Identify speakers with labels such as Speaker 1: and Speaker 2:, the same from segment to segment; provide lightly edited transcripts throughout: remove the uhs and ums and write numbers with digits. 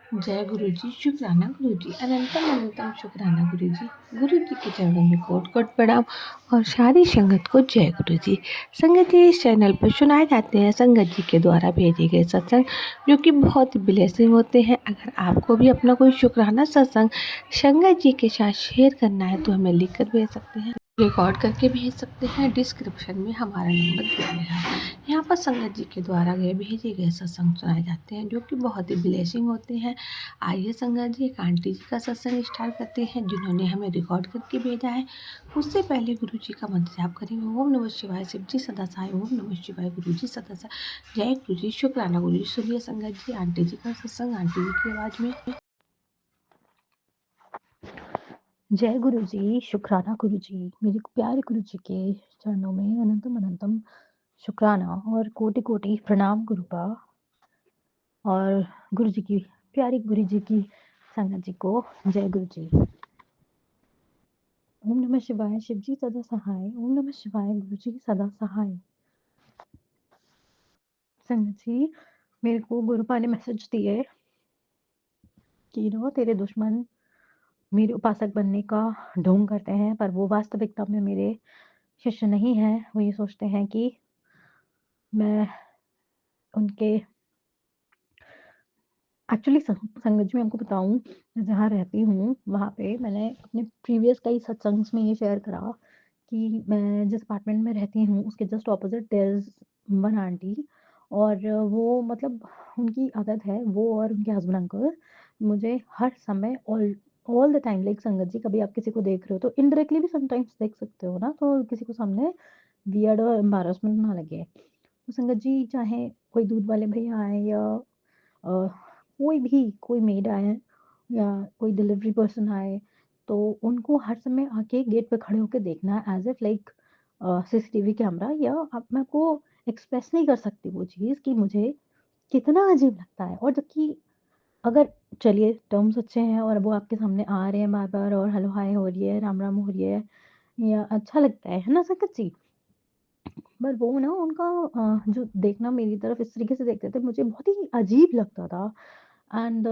Speaker 1: जय गुरुजी, शुक्राना गुरुजी, अनंतम अनंतम शुक्राना गुरुजी। गुरुजी के चरणों में कोट कोट प्रणाम और सारी संगत को जय गुरुजी। संगत जी, इस चैनल पर सुनाए जाते हैं संगत जी के द्वारा भेजे गए सत्संग, जो कि बहुत ही ब्लेसिंग होते हैं। अगर आपको भी अपना कोई शुक्राना सत्संग संगत जी के साथ शेयर करना है तो हमें लिख कर भेज सकते हैं, रिकॉर्ड करके भेज सकते हैं। डिस्क्रिप्शन में हमारा नंबर दिया गया है। यहाँ पर संगत जी के द्वारा भेजे गए सत्संग सुनाए जाते हैं, जो कि बहुत ही ब्लेसिंग होते हैं। आइए संगत जी, एक आंटी जी का सत्संग स्टार्ट करते हैं, जिन्होंने हमें रिकॉर्ड करके भेजा है। उससे पहले गुरु जी का मंत्र जाप करेंगे। ओम नमः शिवाय, शिव जी सदा सहाय। ओम नमः शिवाय, गुरु जी सदा सहाय। जय गुरु जी, शुक्राना गुरु जी। सुनिए संगत जी, आंटी जी का सत्संग आंटी जी की आवाज़ में।
Speaker 2: जय गुरु जी, शुक्राना गुरु जी। मेरे प्यारे गुरु जी के चरणों में अनंतम अनंतम शुक्राना और कोटि कोटि प्रणाम गुरुपा। और गुरु जी की प्यारी गुरु जी की संगत जी को जय गुरु जी। ओम नमः शिवाय, शिव जी सदा सहाय। ओम नमः शिवाय, गुरु जी सदा सहाय। संगत जी, मेरे को गुरुपा ने मैसेज दिए कि तेरे दुश्मन मेरे उपासक बनने का ढोंग करते हैं, पर वो वास्तविकता में मेरे शिष्य नहीं है। वो ये सोचते हैं कि मैं उनके एक्चुअली संगत जी, मैं आपको बताऊँ, मैं जहाँ रहती हूँ वहाँ पे मैंने अपने प्रीवियस कई सत्संग्स में ये शेयर करा कि मैं जिस अपार्टमेंट में रहती हूँ उसके just opposite there is one aunty. और वो मतलब उनकी आदत है, वो और उनके हस्बैंड अंकल मुझे हर समय all all the time, like संगत जी, कभी आप किसी को देख रहे हो तो इनडायरेक्टली भी समटाइम्स देख सकते हो ना, तो किसी को सामने वियर्ड और एम्बैरेसमेंट ना लगे। तो संगत जी, चाहे कोई दूध वाले भैया आए या अ, कोई मेड आए या कोई डिलीवरी पर्सन आए, तो उनको हर समय आके गेट पे खड़े होके देखना as if like CCTV camera, या अब मैं आपको एक्सप्रेस नहीं कर सकती वो चीज़ कि मुझे कितना अजीब लगता है। और जबकि अगर चलिए टर्म्स अच्छे हैं और वो आपके सामने आ रहे हैं बार-बार और हेलो हाय हो रही है, राम राम हो रही है, या अच्छा लगता है ना संगत जी? पर वो ना उनका जो देखना मेरी तरफ इस तरीके से देखते थे, मुझे बहुत ही अजीब लगता था। एंड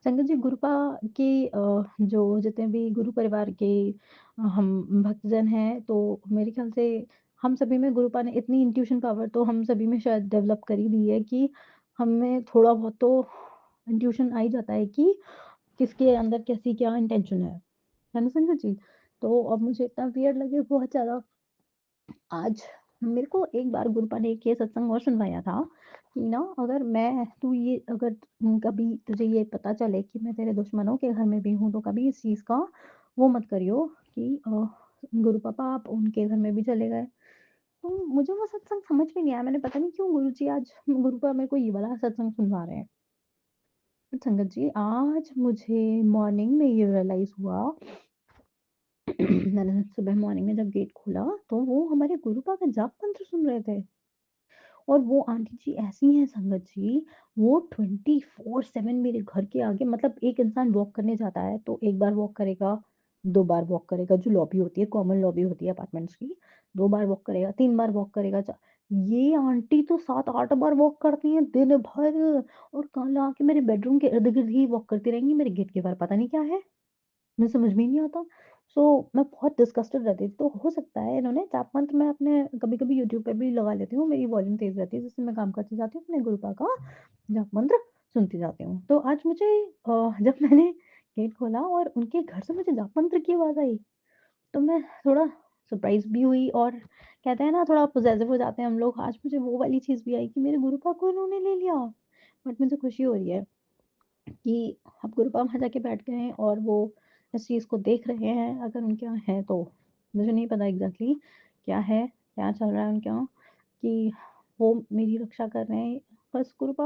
Speaker 2: संगत जी, गुरुपा के जो जितने भी गुरु परिवार के हम भक्तजन हैं, तो मेरे ख़्याल से हम सभी में गुरुपा ने इतनी इंट्यूशन पावर तो हम सभी में शायद डेवलप कर ही दी है कि हमें थोड़ा बहुत तो इंट्यूशन आ ही जाता है कि किसके अंदर कैसी क्या इंटेंशन है ना संगत जी? तो अब मुझे इतना वियर्ड लगे बहुत ज़्यादा। आज मेरे को एक बार गुरुपा ने एक ये सत्संग और सुनवाया था कि अगर मैं तू ये अगर कभी तुझे ये पता चले कि मैं तेरे दुश्मनों के घर में भी हूँ, तो कभी इस चीज़ का वो मत करियो कि गुरु पापा आप उनके घर में भी चले गए। तो मुझे वो सत्संग समझ में नहीं आया, मैंने पता नहीं क्यों गुरु जी आज गुरुपा मेरे को ये वाला सत्संग सुनवा रहे हैं। बट संगत जी, आज मुझे मॉर्निंग में ये रियलाइज हुआ मैंने सुबह मॉर्निंग में जब गेट खोला तो वो हमारे गुरुपा का जाप मंत्र सुन रहे थे। और वो आंटी जी ऐसी हैं संगत जी, वो 24/7 मेरे घर के आगे, मतलब एक इंसान वॉक करने जाता है तो एक बार वॉक करेगा, 2 बार वॉक करेगा, जो लॉबी होती है, कॉमन लॉबी होती है अपार्टमेंट्स की, 2 बार वॉक करेगा, 3 बार वॉक करेगा, च ये आंटी तो 7-8 बार वॉक करती हैं दिन भर, और कल आके मेरे बेडरूम के इर्द-गिर्द ही वॉक करती रहेंगी, मेरे गेट के बाहर पता नहीं क्या है? मुझे समझ में ही नहीं आता। सो मैं बहुत डिस्गस्टेड रहती थी, तो हो सकता है इन्होंने जाप मंत्र, मैं अपने कभी-कभी यूट्यूब पे भी लगा लेती हूँ, मेरी वॉल्यूम तेज़ रहती है, जिससे मैं काम करती जाती हूँ, अपने गुरुपा का जाप मंत्र सुनती जाती हूँ। तो आज मुझे जब मैंने गेट खोला और उनके घर से मुझे जाप मंत्र की आवाज़ आई, तो मैं थोड़ा सरप्राइज़ भी हुई, और कहते हैं ना थोड़ा पॉसेसिव हो जाते हैं हम लोग, आज मुझे वो वाली चीज़ भी आई कि मेरे गुरुपा को इन्होंने ले लिया। बट मुझे खुशी हो रही है कि अब गुरुपा वहाँ जाके बैठ गए हैं और वो इस चीज़ को देख रहे हैं, अगर उनके यहाँ है तो। मुझे नहीं पता एग्ज़ैक्टली क्या है, क्या चल रहा है उनके यहाँ, कि वो मेरी रक्षा कर रहे हैं। बस गुरुपा,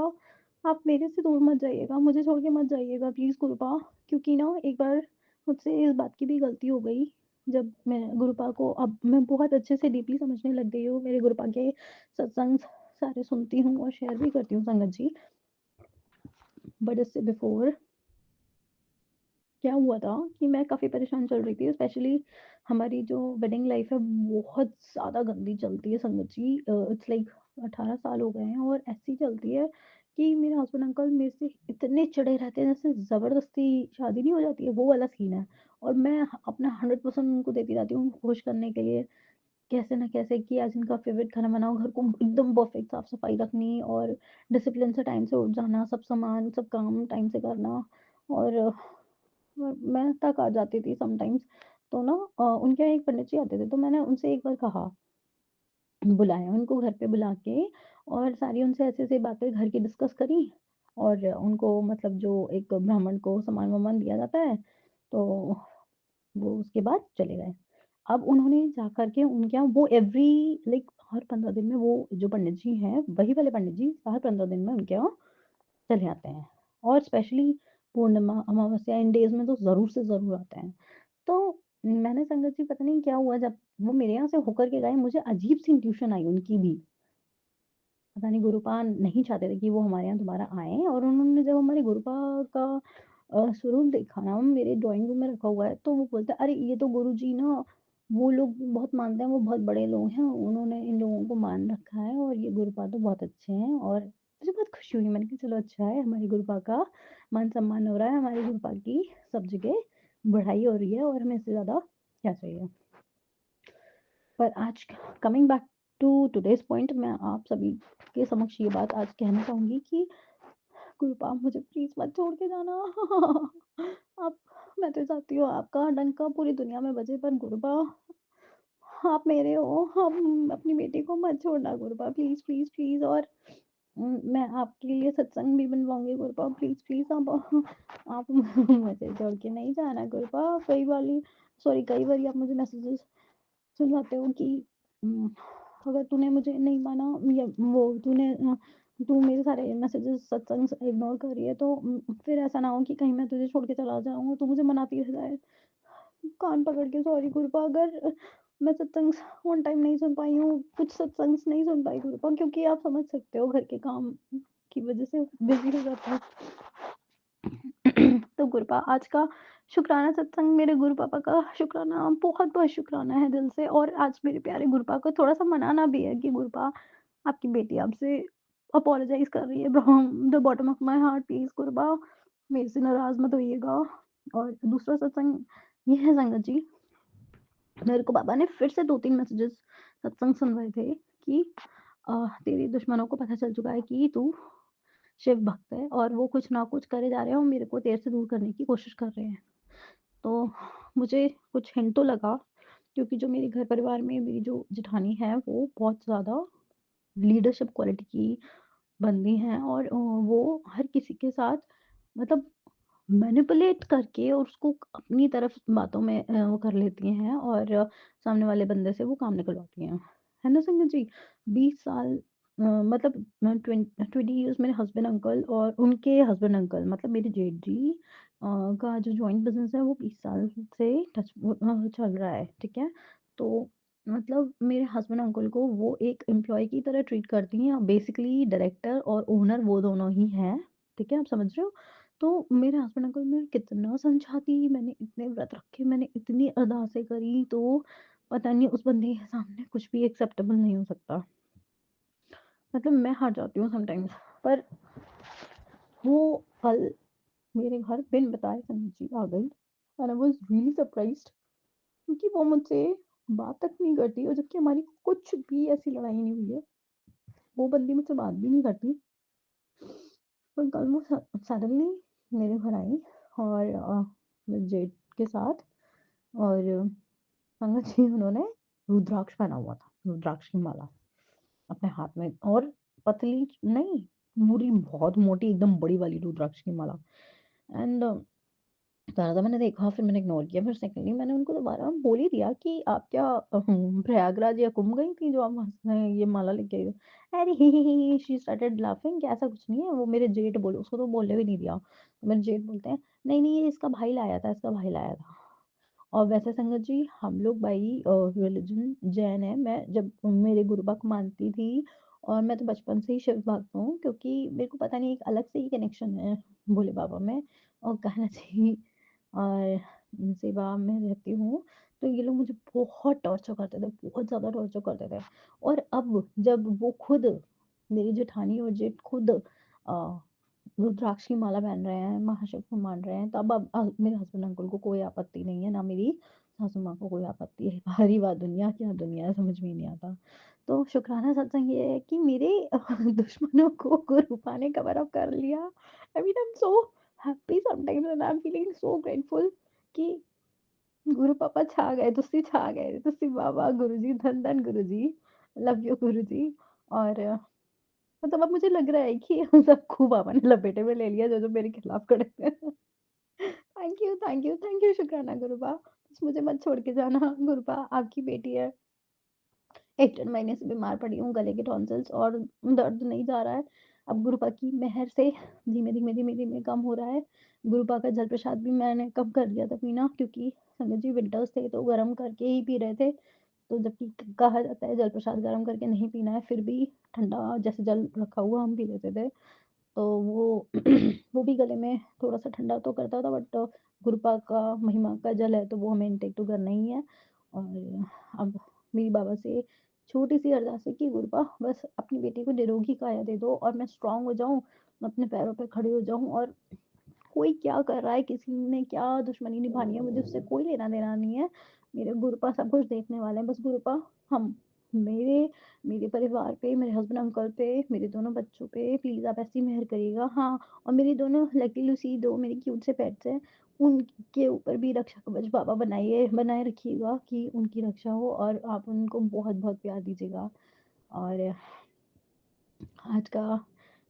Speaker 2: आप मेरे से दूर मत जाइएगा, मुझे छोड़ के मत जाइएगा प्लीज़ गुरुपा, क्योंकि एक बार मुझसे इस बात की भी गलती हो गई, जब मैं गुरुपा को अब मैं बहुत अच्छे से डीपली समझने लग गई हूँ, मेरे गुरुपा के सत्संग सारे सुनती हूँ और शेयर भी करती हूँ संगत जी। बट इससे बिफ़ोर क्या हुआ था कि मैं काफ़ी परेशान चल रही थी, स्पेशली हमारी जो वेडिंग लाइफ है बहुत ज़्यादा गंदी चलती है संगत जी। इट्स लाइक 18 साल हो गए हैं और ऐसी चलती है कि मेरे हस्बैंड अंकल मेरे से इतने चिढ़े रहते हैं, जैसे ज़बरदस्ती शादी नहीं हो जाती है, वो वाला सीन है। और मैं अपना 100% उनको देती रहती हूँ खुश करने के लिए, कैसे ना कैसे कि आज इनका फ़ेवरेट खाना बनाओ, घर को एकदम परफ़ेक्ट साफ-सफाई रखनी और डिसिप्लिन से टाइम से उठ जाना, सब सामान, सब काम टाइम से करना। और मैं तक आ जाती थी समटाइम्स। तो ना उनके यहाँ एक पंडित जी आते थे, तो मैंने उनसे एक बार कहा, बुलाया उनको घर पे बुला के और सारी उनसे ऐसे-ऐसे बातें घर की डिस्कस करी। और उनको मतलब जो एक ब्राह्मण को सामान-वामान दिया जाता है, तो वो उसके बाद चले गए। अब उन्होंने जाकर के उनके यहाँ वो एवरी लाइक हर 15 दिन में वो जो पंडित जी हैं, वही वाले पंडित जी हर 15 दिन में उनके यहाँ चले आते हैं। और स्पेशली पूर्णिमा, अमावस्या इन डेज़ में तो ज़रूर से ज़रूर आते हैं। तो मैंने संगत जी पता नहीं क्या हुआ, जब वो मेरे यहाँ से होकर के गए, मुझे अजीब-सी इंट्यूशन आई उनकी भी। पता नहीं गुरुपा नहीं चाहते थे कि वो हमारे यहाँ दोबारा आएँ। और उन्होंने जब हमारे गुरुपा का स्वरूप देखा ना, मेरे ड्राइंग रूम में रखा हुआ है, तो वो बोलता है, "अरे! ये तो गुरुजी ना, वो लोग बहुत मानते हैं, वो बहुत बड़े लोग हैं, उन्होंने इन लोगों को मान रखा है और ये गुरुपा तो बहुत अच्छे हैं।" और मुझे बहुत खुशी हुई, मैंने कहा चलो अच्छा है, हमारे गुरुपा का मान-सम्मान हो रहा है, हमारे गुरुपा की सब जगह बढ़ाई हो रही है और हमें इससे ज़्यादा क्या चाहिए। पर आज coming back to today's point, मैं आप सभी के समक्ष ये बात आज कहना चाहूँगी कि कृपा मुझे प्लीज़ मत छोड़ के जाना। आप मैं तो चाहती हूँ आपका डंका पूरी दुनिया में बजे, पर गुरुबा आप मेरे हो, आप अपनी बेटी को मत छोड़ना गुरुबा, प्लीज़, प्लीज़, प्लीज़। और मैं आपके लिए सत्संग भी बनवाऊँगी गुरुबा, प्लीज़, प्लीज़ आप मुझे छोड़ के नहीं जाना गुरुबा। कई बारी आप मुझे मैसेजेस सुलझाते हो कि उम, अगर तूने मुझे नहीं माना, या वो तू मेरे सारे मैसेजेस सत्संग से इग्नोर कर रही है, तो फिर ऐसा ना हो कि कहीं मैं तुझे छोड़ के चला जाऊँ और तू मुझे मनाती रह जाए। कान पकड़ के सॉरी गुरुपा, अगर मैं सत्संग ऑन टाइम नहीं सुन पाई हूँ, कुछ सत्संग्स नहीं सुन पाई गुरुपा, क्योंकि आप समझ सकते हो घर के काम की वज़ह से बिज़ी हो जाती हूँ। तो गुरुपा आज का शुक्राना सत्संग, मेरे गुरु पापा का शुक्राना, बहुत-बहुत शुक्राना है दिल से। और आज मेरे प्यारे गुरुपा को थोड़ा-सा मनाना भी है कि गुरुपा, आपकी बेटी आपसे अपोलोजाइज़ कर रही है from the bottom of my heart, please Gurupa मेरे से नाराज़ मत होइएगा। और दूसरा सत्संग ये है संगत जी, मेरे को पापा ने फिर से 2-3 मैसेजेस सत्संग सुनवाए थे कि तेरे दुश्मनों को पता चल चुका है कि तू शिव भक्त है और वो कुछ ना कुछ करे जा रहे हैं और मेरे को तेरे से दूर करने की कोशिश कर रहे हैं। तो मुझे कुछ हिंट तो लगा, क्योंकि जो मेरे घर परिवार में मेरी जो जेठानी है, वो बहुत ज़्यादा लीडरशिप क्वालिटी की बंदी हैं। और वो हर किसी के साथ मतलब मैनिपुलेट करके और उसको अपनी तरफ बातों में वो कर लेती हैं और सामने वाले बंदे से वो काम निकलवाती हैं। है ना संगत जी? 20 साल मतलब 20 इयर्स मेरे हस्बैंड अंकल और उनके हस्बैंड अंकल मतलब मेरे जेठ जी का जो जॉइंट बिज़नेस है, वो 20 साल से चल रहा है, ठीक है? तो मतलब मेरे हस्बैंड अंकल को वो एक एम्प्लॉयी की तरह ट्रीट करती हैं। बेसिकली डायरेक्टर और ओनर वो दोनों ही हैं, ठीक है? आप समझ रहे हो? तो मेरे हस्बैंड अंकल मैं कितना समझाती, मैंने इतने व्रत रखे, मैंने इतनी अरदासें करी, तो पता नहीं उस बंदे के सामने कुछ भी एक्सेप्टेबल नहीं हो सकता। मतलब मैं हार जाती हूँ समटाइम्स। पर वो पल मेरे घर बिन बताए संगीत जी आ गई and I was really surprised, क्योंकि वो मुझसे बात तक नहीं करती और जबकि हमारी कुछ भी ऐसी लड़ाई नहीं हुई है। वो बंदी मुझसे बात भी नहीं करती। पर कल वो सडनली मेरे घर आई और मेरे जेठ के साथ। और संगत जी उन्होंने रुद्राक्ष पहना हुआ था, रुद्राक्ष की माला अपने हाथ में। और पतली नहीं, पूरी बहुत मोटी एकदम बड़ी वाली रुद्राक्ष की माला। एंड पहले तो मैंने देखा, फिर मैंने इग्नोर किया, फिर सेकंडली मैंने उनको दोबारा बोल ही दिया कि आप क्या प्रयागराज या कुंभ गई थी जो आप वहाँ से ये माला लेके आई हो? अरे ही शी स्टार्टेड लाफिंग कि ऐसा कुछ नहीं है, वो मेरे जेठ बोले, उसको तो बोलने भी नहीं दिया। तो मेरे जेठ बोलते हैं, नहीं नहीं ये इसका भाई लाया था, इसका भाई लाया था। और वैसे संगत जी हम लोग भाई रिलीजन जैन है। मैं जब मेरे गुरुबा को मानती थी और मैं तो बचपन से ही शिव भक्त हूँ, क्योंकि मेरे को पता नहीं एक अलग से ही कनेक्शन है भोले बाबा में। और कहना चाहिए और सेवा में रहती हूँ, तो ये लोग मुझे बहुत टॉर्चर करते थे, बहुत ज़्यादा टॉर्चर करते थे। और अब जब वो खुद मेरी जेठानी और जेठ खुद अ, रुद्राक्ष की माला पहन रहे हैं, महाशिव को मान रहे हैं, तब अब मेरे हस्बैंड अंकल को कोई आपत्ति नहीं है, ना मेरी सासू माँ को कोई आपत्ति है। बाहरी वाह दुनिया क्या दुनिया है समझ में ही नहीं आता। तो शुक्राना सत्संग ये है कि मेरे दुश्मनों को गुरु ने कवर अप कर लिया। I mean I am so happy sometimes and I am feeling so grateful कि गुरु पापा छा गए, तुसी छा गए, तुसी वाह वाह गुरुजी, धन धन गुरुजी, लव यू गुरुजी। और मतलब अब मुझे लग रहा है कि सबको पापा ने लपेटे में ले लिया जो जो मेरे खिलाफ खड़े थे। थैंक यू, थैंक यू शुक्राना गुरुपा। बस मुझे मत छोड़ के जाना गुरुपा, आपकी बेटी है। 1 डेढ़ महीने से बीमार पड़ी हूँ, गले के टॉन्सिल्स और दर्द नहीं जा रहा है। अब गुरुपा की मेहर से धीमे-धीमे कम हो रहा है। गुरुपा का जल प्रसाद भी मैंने कम कर दिया था पीना क्योंकि संगत जी विंटर्स थे तो गरम करके ही पी रहे थे। तो जबकि कहा जाता है जल प्रसाद गरम करके नहीं पीना है, फिर भी ठंडा जैसे जल रखा हुआ हम पी लेते थे। तो वो वो भी गले में थोड़ा-सा ठंडा तो करता था बट गुरुपा का महिमा का जल है तो वो हमें इनटेक तो करना ही है। और अब मेरी बाबा से छोटी-सी अरदास है कि गुरुपा बस अपनी बेटी को निरोगी काया दे दो और मैं स्ट्रॉन्ग हो जाऊँ, मैं अपने पैरों पे खड़ी हो जाऊँ और कोई क्या कर रहा है, किसी ने क्या दुश्मनी निभानी है, मुझे उससे कोई लेना-देना नहीं है। मेरे गुरुपा सब कुछ देखने वाले हैं, बस गुरुपा हम मेरे मेरे परिवार पे, मेरे हस्बैंड अंकल पे, मेरे दोनों बच्चों पे प्लीज़ आप ऐसी मेहर करिएगा। हाँ, और मेरी दोनों लकी लूसी 2 मेरी क्यूट से पेट्स हैं, उनके ऊपर भी रक्षा कवच बाबा बनाए रखिएगा कि उनकी रक्षा हो और आप उनको बहुत-बहुत प्यार दीजिएगा। और आज का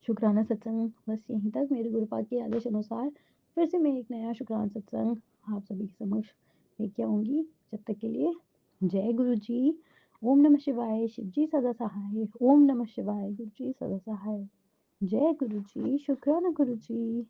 Speaker 2: शुक्राना सत्संग बस यहीं तक मेरे गुरुपाद के आदेश अनुसार फिर से मैं एक नया शुक्राना सत्संग आप सभी के समक्ष लेके आऊँगी। जब तक के लिए जय गुरु जी। ओम नमः शिवाय, शिव जी सदा सहाय। ओम नमः शिवाय, गुरु जी सदा सहाय। जय गुरु जी, शुक्राना गुरु जी।